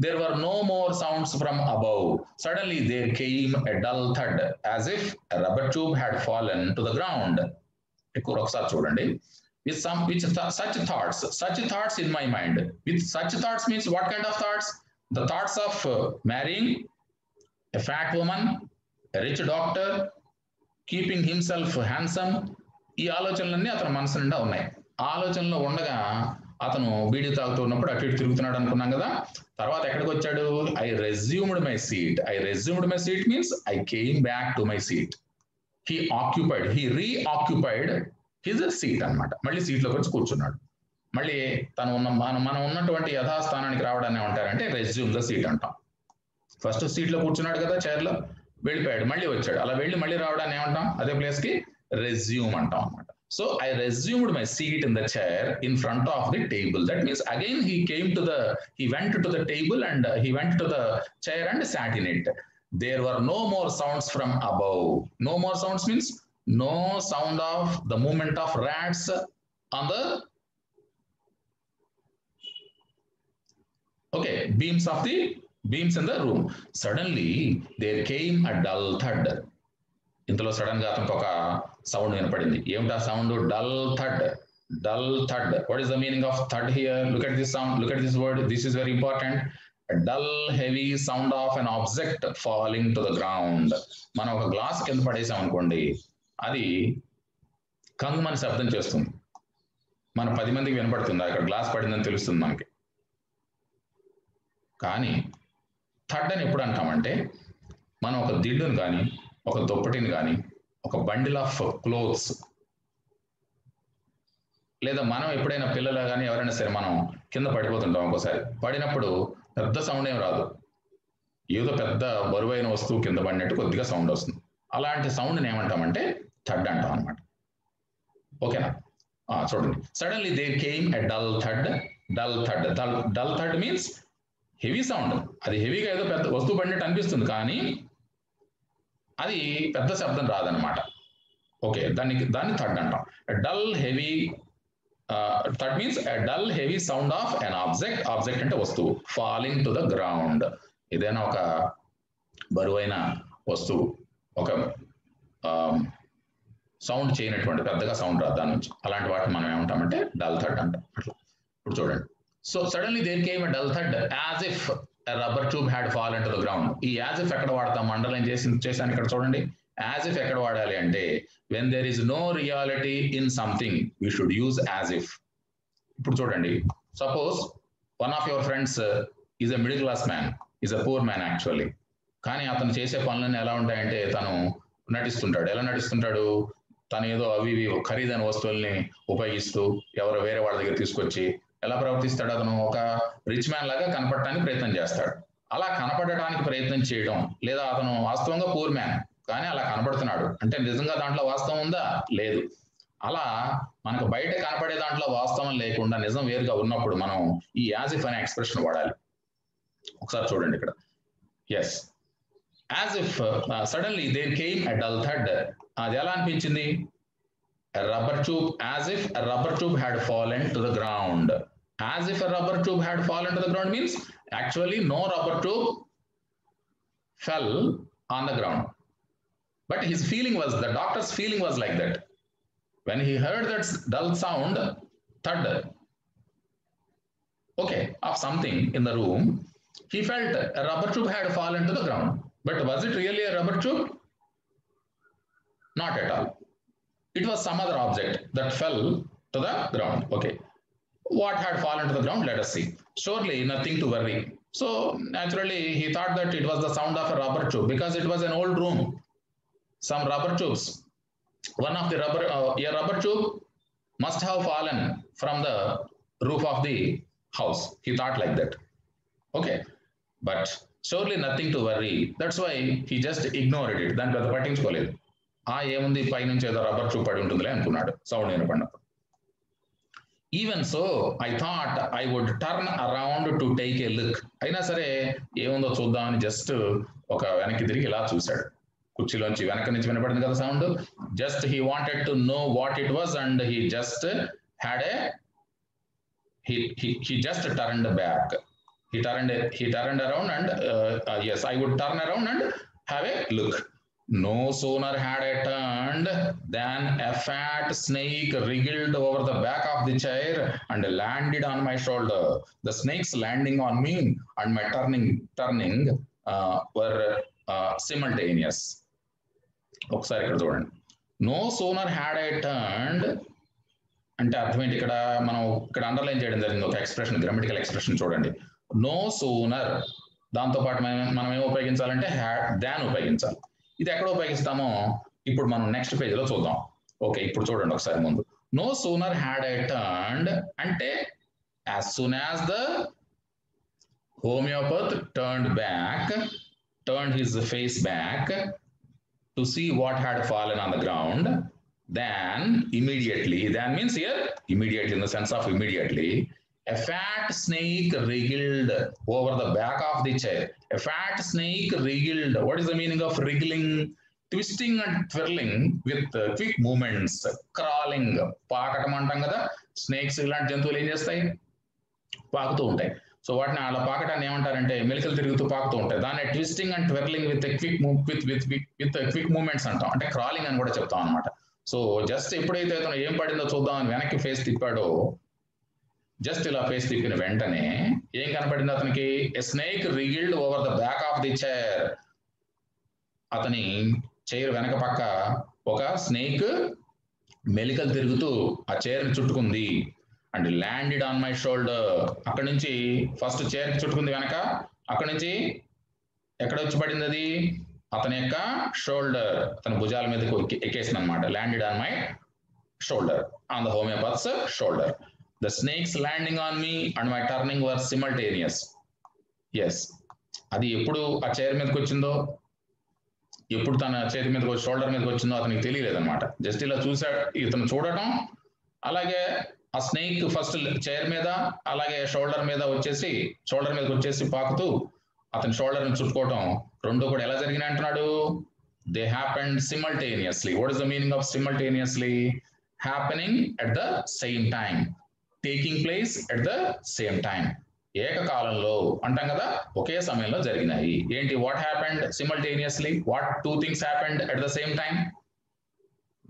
There were no more sounds from above. Suddenly there came a dull thud, as if a rubber tube had fallen to the ground. ఒకసారి చూడండి. With such thoughts in my mind. With such thoughts means what kind of thoughts? The thoughts of marrying a fat woman, a rich doctor, keeping himself handsome. ఈ ఆలోచనలన్నీ అతని మనసు నిండా ఉన్నాయి. ఆలోచనలో ఉండగా అతను బీడీ తాగుతూ ఉన్నప్పుడు అటు ఇటు తిరుగుతున్నాడు అనుకున్నాం కదా. తర్వాత ఎక్కడికి వచ్చాడు? I resumed my seat means I came back to my seat. He reoccupied his seat అన్నమాట. మళ్ళీ సీట్లోకి వచ్చి కూర్చున్నాడు. మళ్ళీ మనం ఉన్నటువంటి యథాస్థానానికి రావడాన్ని ఏమంటారంటే రెజ్యూమ్ ద సీట్ అంటాం. ఫస్ట్ సీట్లో కూర్చున్నాడు కదా, చైర్లో వెళ్ళిపోయాడు, మళ్ళీ వచ్చాడు. అలా మళ్ళీ రావడాన్ని ఏమంటాం? అదే ప్లేస్ కి రెజ్యూమ్ అంటాం అన్నమాట. So I resumed my seat in the chair in front of the table. That means again he went to the table and he went to the chair and sat in it. There were no more sounds from above. No more sounds means no sound of the movement of rats on the beams in the room. Suddenly there came a dull thud. ఇంతలో sudden గా అతనికి ఒక sound వినపడింది. ఏమిటా sound? Dull thud. What is the meaning of thud here? Look at this sound, look at this word. This is very important. Dull heavy sound of an object falling to the ground. మనం ఒక glass కింద పడేసాం అనుకోండి, అది కంగుమని శబ్దం చేస్తుంది. మన 10 మందికి వినపడుతుంది, అక్కడ గ్లాస్ పడిందని తెలుస్తుంది మనకి. కానీ థడ్ అని ఎప్పుడు అంటామంటే, మనం ఒక దిండును కానీ ఒక దుప్పటిని కానీ, ఒక బండిల్ ఆఫ్ క్లోత్స్, లేదా మనం ఎప్పుడైనా పిల్లలు కానీ ఎవరైనా సరే మనం కింద పడిపోతుంటాం. ఒక్కోసారి పడినప్పుడు పెద్ద సౌండ్ ఏం రాదు, ఏదో పెద్ద బరువైన వస్తువు కింద పడినట్టు కొద్దిగా సౌండ్ వస్తుంది. అలాంటి సౌండ్ని ఏమంటామంటే థడ్ అంటాం అనమాట. ఓకేనా? చూడండి, suddenly there came a dull thud. Dull thud means heavy sound. అది హెవీగా ఏదో పెద్ద వస్తువు పడినట్టు అనిపిస్తుంది, కానీ అది పెద్ద శబ్దం రాదనమాట. ఓకే, దాన్ని థడ్ అంటాం. Dull heavy thud means a dull heavy sound of an object. Object అంటే వస్తువు. ఫాలింగ్ టు ద గ్రౌండ్, ఏదైనా ఒక బరువైన వస్తువు ఒక సౌండ్ చేయనటువంటి, పెద్దగా సౌండ్ రాదు దాని నుంచి, అలాంటి వాటిని మనం ఏమంటామంటే డల్ థడ్ అంటాం. అట్లా ఇప్పుడు చూడండి, so suddenly there came a dull thud as if a rubber tube had fallen to the ground. ఈ యాజ్ ఇఫ్ ఎక్కడ వాడతాం? అండర్లైన్ చేశాను ఇక్కడ చూడండి. యాజ్ ఇఫ్ ఎక్కడ వాడాలి అంటే when there is no reality in something we should use as if. ఇప్పుడు చూడండి, suppose one of your friends is a middle class man, is a poor man actually. కానీ అతను చేసే పనులన్నీ ఎలా ఉంటాయంటే తను నటిస్తుంటాడు. ఎలా నటిస్తుంటాడు? తను ఏదో అవి ఖరీదైన వస్తువుల్ని ఉపయోగిస్తూ ఎవరో వేరే వాళ్ళ దగ్గర తీసుకొచ్చి ఎలా ప్రవర్తిస్తాడు? అతను ఒక రిచ్ మ్యాన్ లాగా కనపడటానికి ప్రయత్నం చేస్తాడు. అలా కనపడటానికి ప్రయత్నం చేయడం, లేదా అతను వాస్తవంగా పూర్ మ్యాన్ కానీ అలా కనపడుతున్నాడు అంటే నిజంగా దాంట్లో వాస్తవం ఉందా? లేదు. అలా మనకు బయట కనపడే దాంట్లో వాస్తవం లేకుండా నిజం వేరుగా ఉన్నప్పుడు మనం ఈ యాజ్ ఇఫ్ అనే ఎక్స్ప్రెషన్ వాడాలి. ఒకసారి చూడండి ఇక్కడ. Yes, as if suddenly there came a dull thud. అది ఎలా అనిపించింది? A rubber tube, as if a rubber tube had fallen to the ground. As if a rubber tube had fallen to the ground means actually no rubber tube fell on the ground. But his feeling was, the doctor's feeling was like that. When he heard that dull sound, thud, okay, of something in the room, he felt a rubber tube had fallen to the ground. But was it really a rubber tube? Not at all. It was some other object that fell to the ground. Okay, what had fallen to the ground? Let us see. Surely nothing to worry. So naturally he thought that it was the sound of a rubber tube because it was an old room. Some rubber tubes, one of the a rubber tube must have fallen from the roof of the house. He thought like that. Okay, but surely nothing to worry. That's why he just ignored it. Then పెద్ద పట్టించుకోలేదు. ఏముంది, పైనుంచి ఏదో rubber tube పడి ఉంటుందిలే అనుకున్నాడు sound వినపడినప్పుడు. Even so I thought I would turn around to take a look. అయినా సరే ఏముందో చూద్దామని జస్ట్ ఒక వెనక్కి తిరిగి ఇలా చూశాడు. కుర్చీలోంచి వెనక నుంచి వినపడింది కదా sound. Just he wanted to know what it was and he just had a he just turned back. He turned around and yes, I would turn around and have a look. No sooner had I turned than a fat snake wriggled over the back of the chair and landed on my shoulder. The snake's landing on me and my turning were simultaneous. ఒకసారి ఇక్కడ చూడండి. No sooner had I turned అంటే అర్థం ఏంటి? ఇక్కడ మనం ఇక్కడ underline చేయడం జరిగింది ఒక ఎక్స్ప్రెషన్, గ్రామటికల్ ఎక్స్ప్రెషన్ చూడండి. నో సూనర్ దాంతో పాటు మనం ఏం ఉపయోగించాలంటే దాన్ ఉపయోగించాలి. ఇది ఎక్కడ ఉపయోగిస్తామో ఇప్పుడు మనం నెక్స్ట్ పేజ్ లో చూద్దాం. ఓకే, ఇప్పుడు చూడండి ఒకసారి ముందు. No sooner had I turned అంటే as soon as the homeopath turned his face back to see what had fallen on the ground, then immediately, that means here immediately in the sense of immediately, a fat snake wriggled over the back of the chair. A fat snake wriggled. What is the meaning of wriggling? Twisting and twirling with quick movements, crawling. పాకటం అంటాం కదా, snakes ఇలాంటి జంతువులు ఏం చేస్తాయి? పాకుతూ ఉంటాయి. So వాటిని అలా పాకటాన్ని ఏమంటారంటే మెలికలు తిరుగుతూ పాకుతూ ఉంటాయి. దాన్ని twisting and twirling with quick movements అంటాం, అంటే క్రాలింగ్ అని కూడా చెప్తాం అనమాట. సో జస్ట్ ఎప్పుడైతే అతను ఏం పడిందో చూద్దామని వెనక్కి ఫేస్ తిప్పాడో, జస్ట్ ఇలా ఫేస్ తిప్పిన వెంటనే ఏం కనపడింది అతనికి? A snake wriggled over the back of the chair. అతని చైర్ వెనక పక్క ఒక స్నేక్ మెలికలు తిరుగుతూ ఆ చైర్ని చుట్టుకుంది. And landed on my shoulder. అక్కడి నుంచి ఫస్ట్ చైర్కి చుట్టుకుంది వెనక, అక్కడి నుంచి ఎక్కడ వచ్చి పడింది? అది అతని యొక్క షోల్డర్, అతని భుజాల మీదకి ఎక్కేసింది అనమాట. Landed on my shoulder, on the homeopath's shoulder. The snake's landing on me and my turning were simultaneous. Yes, అది ఎప్పుడు ఆ చైర్ మీదకి వచ్చిందో, ఎప్పుడు తన చేతి మీదకి షోల్డర్ మీదకి వచ్చిందో అతనికి తెలియలేదు అనమాట. జస్ట్ ఇలా చూసాడు, ఇతను చూడటం, అలాగే ఆ స్నేక్ ఫస్ట్ చైర్ మీద అలాగే షోల్డర్ మీద వచ్చేసి, షోల్డర్ మీదకి వచ్చేసి పాకుతూ అతని షోల్డర్ ని చుట్టుకోవటం, రెండు కూడా ఎలా జరిగినాయి అంటున్నాడు? They happened simultaneously. What is the meaning of simultaneously? Happening at the same time, taking place at the same time. ఏకకాలంలో అంటాం కదా, ఒకే సమయంలో జరిగినాయి. ఏంటి? What happened simultaneously? What two things happened at the same time?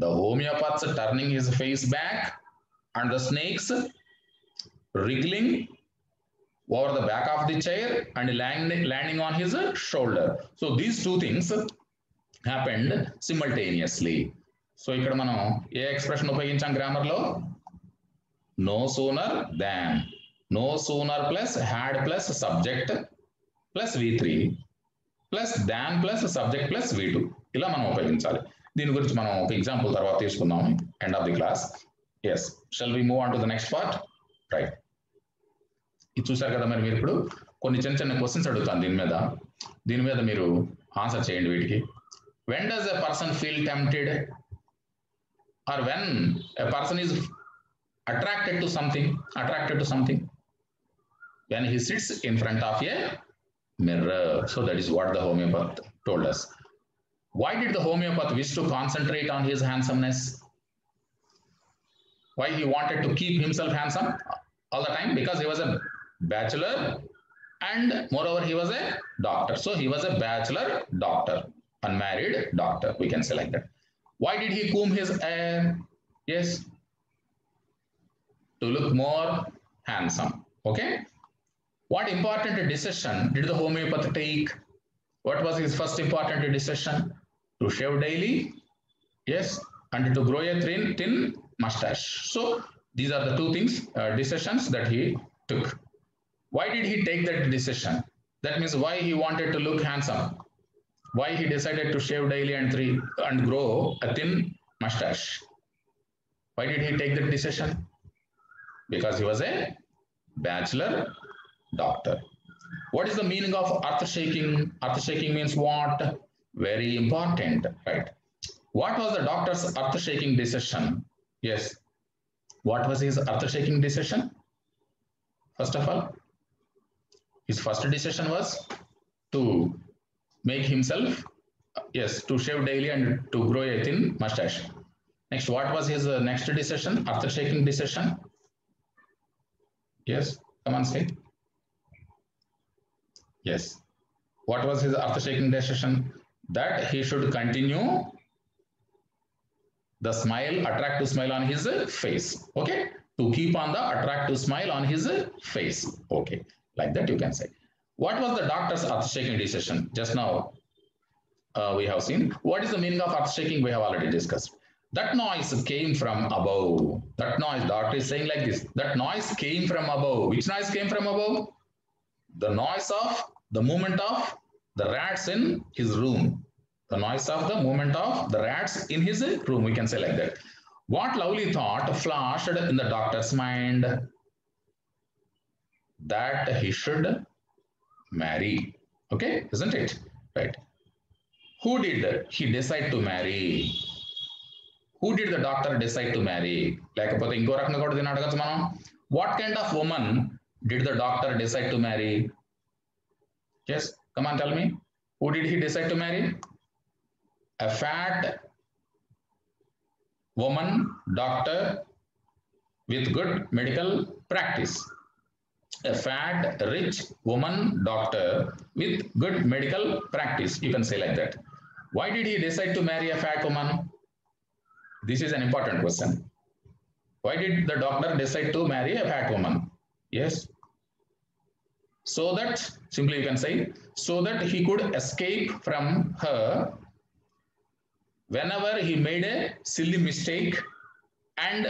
The homeopath turning his face back and the snakes wriggling over the back of the chair and landing on his shoulder. So these two things happened simultaneously. So ఇక్కడ మనం ఏ expression ఉపయోగించాం grammar లో? No sooner than. No sooner plus had plus subject plus V3 plus than plus subject plus V2. ఇలా మనం ఉపయోగించాలి. దీని గురించి మనం ఒక ఎగ్జాంపుల్ తర్వాత తీసుకుందాం end of the class. Yes, shall we move on to the next part? Right, ఇది చూసారు కదా. మరి మీరు ఇప్పుడు కొన్ని చిన్న చిన్న క్వశ్చన్స్ అడుగుతాను దీని మీద మీరు ఆన్సర్ చేయండి వీటికి. When does a person feel tempted or when a person is attracted to something? When he sits in front of a mirror. So that is what the homeopath told us. Why did the homeopath wish to concentrate on his handsomeness? Why he wanted to keep himself handsome all the time? Because he was a bachelor and moreover he was a doctor. So he was a bachelor doctor, unmarried doctor, we can say like that. Why did he comb his hair? Yes, to look more handsome. Okay. What important decision did the homeopath take? What was his first important decision? To shave daily, yes, and to grow a thin mustache. So these are the two things, decisions that he took. Why did he take that decision? That means why he wanted to look handsome. Why he decided to shave daily and grow a thin mustache. Why did he take that decision? Because he was a bachelor doctor. What is the meaning of earth shaking? Earth shaking means what? Very important, right? What was the doctor's earth shaking decision? Yes, what was his earth shaking decision? First of all, his first decision was to make himself, yes, to shave daily and to grow a thin mustache. Next, what was his next decision, earth shaking decision? Yes, come on, say. Yes. What was his earth-shaking decision? That he should continue the smile, attractive smile on his face. Okay. To keep on the attractive smile on his face. Okay. Like that you can say. What was the doctor's earth-shaking decision? Just now we have seen. What is the meaning of earth-shaking? We have already discussed. That noise came from above. That noise, doctor is saying like this. That noise came from above. Which noise came from above? The noise of the movement of the rats in his room. The noise of the movement of the rats in his room. We can say like that. What lovely thought flashed in the doctor's mind? That he should marry. Okay, isn't it? Right. Who did he decide to marry? Who did the doctor decide to marry? లేకపోతే ఇంకో రకంగా కూడా దీన్ని అడగచ్చు మనం. What kind of woman did the doctor decide to marry? Yes, come on, tell me. Who did he decide to marry? A fat woman doctor with good medical practice. A fat, rich woman doctor with good medical practice. You can say like that. Why did he decide to marry a fat woman? This is an important question. Why did the doctor decide to marry a fat woman? Yes. So that, simply you can say, so that he could escape from her whenever he made a silly mistake and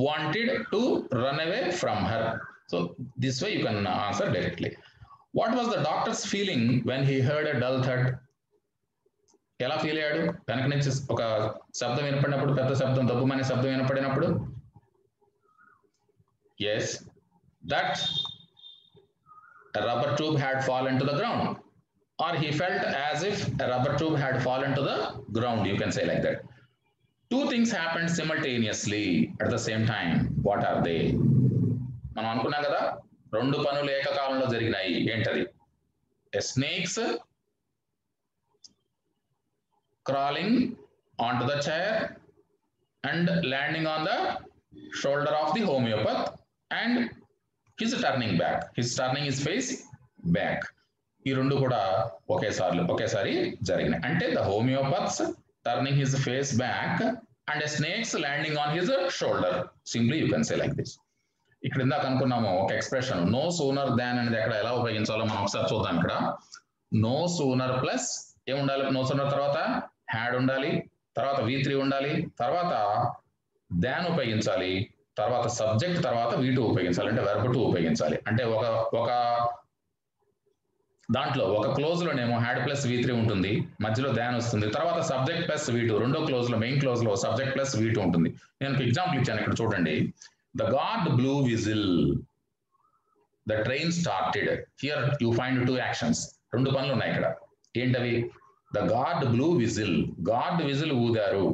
wanted to run away from her. So this way you can answer directly. What was the doctor's feeling when he heard a dull thud? ఎలా feel అయ్యాడు? వెనక నుంచి ఒక శబ్దం వినపడినప్పుడు, పెద్ద శబ్దం, దబ్బుమనే శబ్దం వినపడినప్పుడు, yes, that a rubber tube had fallen to the ground, or he felt as if a rubber tube had fallen to the ground, you can say like that. Two things happened simultaneously at the same time. What are they? మనం అనుకున్నాం కదా, రెండు పనులు ఏకకాలంలో జరిగినాయి. ఏంటది? snakes crawling onto the chair and landing on the shoulder of the homeopath, and he's turning back. He's turning his face back. ఈ రెండు కూడా ఒకేసారి జరిగినాయి. అంటే the homeopaths turning his face back and a snakes landing on his shoulder. Simply you can say like this. ఇక్కడ ఇందాక అనుకున్నాము ఒక ఎక్స్ప్రెషన్ నో సూనర్ దాన్ అనేది ఎక్కడ ఎలా ఉపయోగించాలో మనం ఒకసారి చూద్దాం. ఇక్కడ నో సూనర్ ప్లస్ ఏముండాలి? నో సూనర్ తర్వాత హ్యాడ్ ఉండాలి, తర్వాత V3 ఉండాలి, తర్వాత దాన్ ఉపయోగించాలి, తర్వాత సబ్జెక్ట్, తర్వాత V2 ఉపయోగించాలి, అంటే వెర్బ్ 2 ఉపయోగించాలి. అంటే ఒక దాంట్లో ఒక క్లోజ్ లోనేమో హ్యాడ్ ప్లస్ V3 ఉంటుంది, మధ్యలో దాన్ వస్తుంది, తర్వాత సబ్జెక్ట్ ప్లస్ V2, రెండో క్లోజ్ లో మెయిన్ క్లోజ్ లో సబ్జెక్ట్ ప్లస్ V2 ఉంటుంది. నేను ఒక ఎగ్జాంపుల్ ఇచ్చాను ఇక్కడ చూడండి. The guard blew whistle, the train started. Here you find two actions, రెండు పనులు ఉన్నాయి ఇక్కడ. ఏంటవి? The guard blew whistle, guard whistle ఊదారు.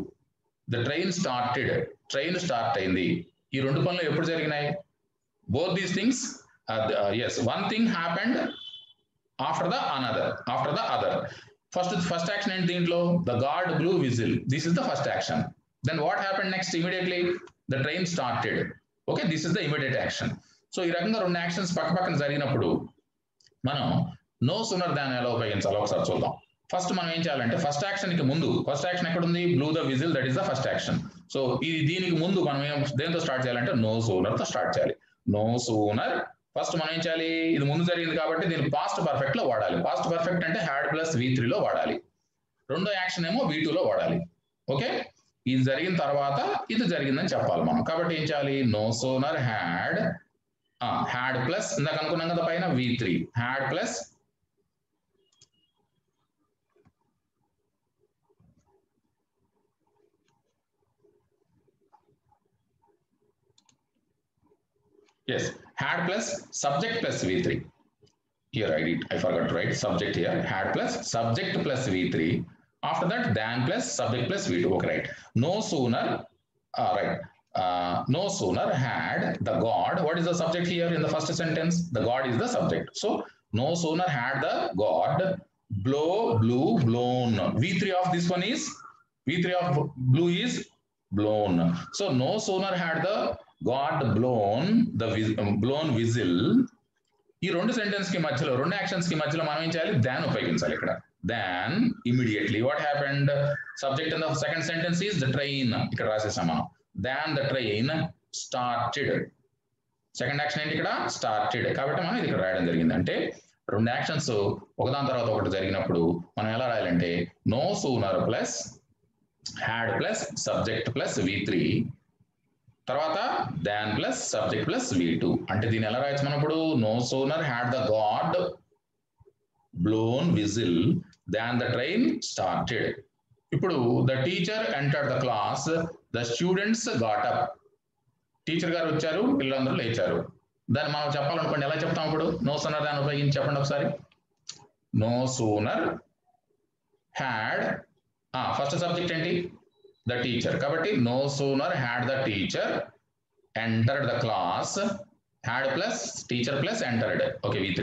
The train started, train start అయింది. ఈ రెండు పనులు ఎప్పుడు జరిగినాయి? Both these things, yes, one thing happened after the other. First action ఏంటి దీంట్లో? The god blew whistle. This is the first action. Then what happened next? Immediately the train started. Okay, this is the immediate action. So ఈ రకంగా రెండు actions పక్కన జరిగినప్పుడు మనం no sooner than ఎలా ఉపయోగించాలో ఒకసారి చూద్దాం. ఫస్ట్ మనం ఏం చేయాలంటే ఫస్ట్ యాక్షన్ కి ముందు, ఫస్ట్ యాక్షన్ ఎక్కడ ఉంది? Blue the whistle, that is the first action. So దీనికి ముందు మనం దేంతో స్టార్ట్ చేయాలంటే నో సూనర్ తో స్టార్ట్ చేయాలి. నో సూనర్ ఫస్ట్ మనం ఏం చేయాలి? ఇది ముందు జరిగింది కాబట్టి దీన్ని పాస్ట్ పర్ఫెక్ట్ లో వాడాలి. పాస్ట్ పర్ఫెక్ట్ అంటే హ్యాడ్ ప్లస్ V3 లో వాడాలి. రెండో యాక్షన్ ఏమో V2 లో వాడాలి. ఓకే, ఇది జరిగిన తర్వాత ఇది జరిగిందని చెప్పాలి మనం. కాబట్టి ఏం చేయాలి? నో సూనర్ హ్యాడ్ ప్లస్ ఇందాక అనుకున్నాం కదా పైన V3, had plus yes, had plus subject plus V3. Here I forgot to write subject here. Had plus subject plus V3. After that, than plus subject plus V2. Okay, right. No sooner, right. No sooner had the god. What is the subject here in the first sentence? The god is the subject. So no sooner had the god blew, blown. V3 of this one is V3 of blue is blown. So no sooner had the God blown whistle. ఈ రెండు sentence కి మధ్యలో, రెండు actions కి మధ్యలో మనం ఏం చేయాలి? దాన్ ఉపయోగించాలి ఇక్కడ. Than immediately what happened? Subject in the second sentence is the train, ఇక్కడ రాసేసాం మనం. Than the train started. Second action ఏంటి ఇక్కడ? స్టార్టెడ్. కాబట్టి మనం ఇది ఇక్కడ రాయడం జరిగింది. అంటే రెండు యాక్షన్స్ ఒకదాని తర్వాత ఒకటి జరిగినప్పుడు మనం ఎలా రాయాలంటే no sooner plus had plus subject plus V3 తర్వాత దాన్ ప్లస్ సబ్జెక్ట్ ప్లస్ V2. అంటే దీన్ని ఎలా రాయొచ్చు మనం ఇప్పుడు? No sooner had the guard blown whistle than the train started. ఇప్పుడు the teacher entered the class, the students got up. Teacher గారు వచ్చారు, పిల్లలందరూ లేచారు. దాన్ని మనం చెప్పాలనుకోండి, ఎలా చెప్తాం ఇప్పుడు? నో సూనర్ దాన్ని ఉపయోగించి చెప్పండి ఒకసారి. No sooner had, first subject ఏంటి? the teacher. Kabatti no sooner had the teacher entered the class, had plus teacher plus entered. Okay, V3.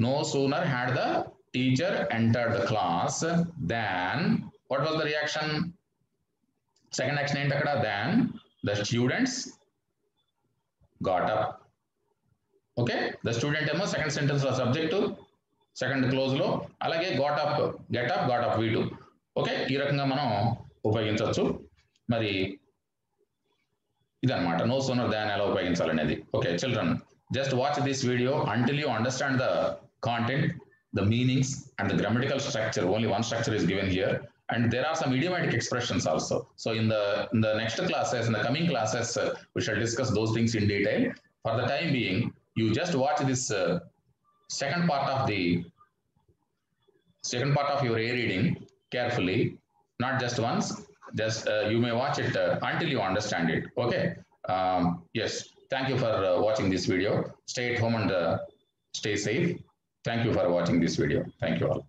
No sooner had the teacher entered the class than, what was the reaction? Second action enti akkada? Than the students got up. Okay, the student emo second sentence lo subject, second clause lo, alage got up, get up, got up V2. Okay, ee rakanga manam ఉపయోగించవచ్చు. మరి ఇదన్నమాట no sooner than ఎలా ఉపయోగించాలనేది. Okay children, just watch this video until you understand the content, the meanings and the grammatical structure. Only one structure is given here and there are some idiomatic expressions also. So in the next classes, in the coming classes, we shall discuss those things in detail. For the time being, you just watch this second part of your A reading. carefully, not just once, just you may watch it until you understand it. Okay. Yes. Thank you for watching this video. Stay at home and stay safe. Thank you for watching this video. Thank you all.